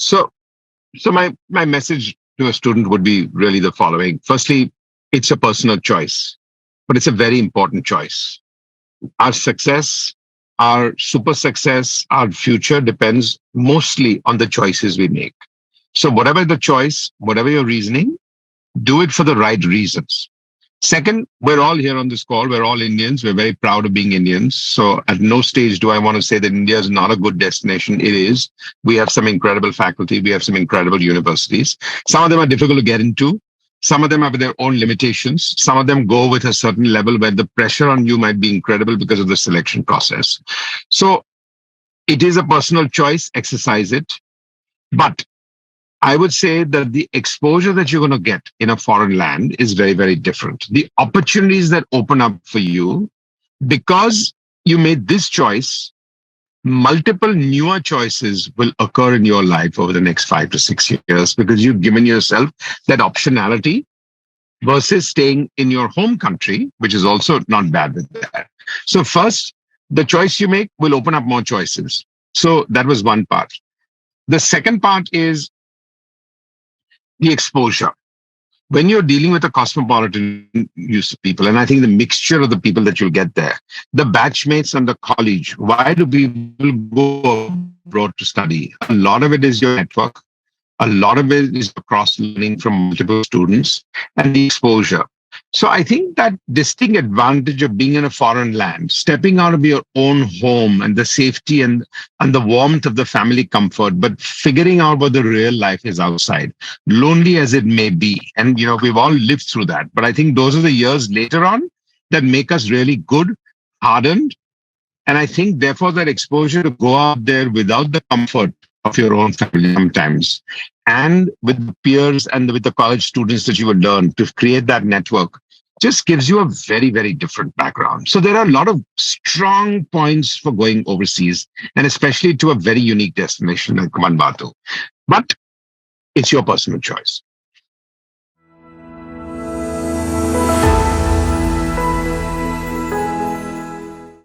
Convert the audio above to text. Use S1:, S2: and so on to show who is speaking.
S1: So, so my message to a student would be really the following. Firstly, it's a personal choice, but it's a very important choice. Our success, our super success, our future depends mostly on the choices we make. So whatever the choice, whatever your reasoning, do it for the right reasons. Second, we're all here on this call. We're all Indians. We're very proud of being Indians. So at no stage do I want to say that India is not a good destination. It is. We have some incredible faculty. We have some incredible universities. Some of them are difficult to get into. Some of them have their own limitations. Some of them go with a certain level where the pressure on you might be incredible because of the selection process. So it is a personal choice. Exercise it. But I would say that the exposure that you're going to get in a foreign land is very, very different. The opportunities that open up for you because you made this choice, multiple newer choices will occur in your life over the next 5 to 6 years because you've given yourself that optionality versus staying in your home country, which is also not bad with that. So first, the choice you make will open up more choices. So that was one part. The second part is the exposure. When you're dealing with a cosmopolitan use of people, and I think the mixture of the people that you'll get there, the batchmates and the college, why do people go abroad to study? A lot of it is your network. A lot of it is cross learning from multiple students and the exposure. So I think that distinct advantage of being in a foreign land, stepping out of your own home and the safety and the warmth of the family comfort, but figuring out what the real life is outside, lonely as it may be. And, we've all lived through that. But I think those are the years later on that make us really good, hardened. And I think, therefore, that exposure to go out there without the comfort of your own family sometimes, and with the peers and with the college students that you would learn to create that network, just gives you a very, very different background. So there are a lot of strong points for going overseas, and especially to a very unique destination like Manbatu. But it's your personal choice.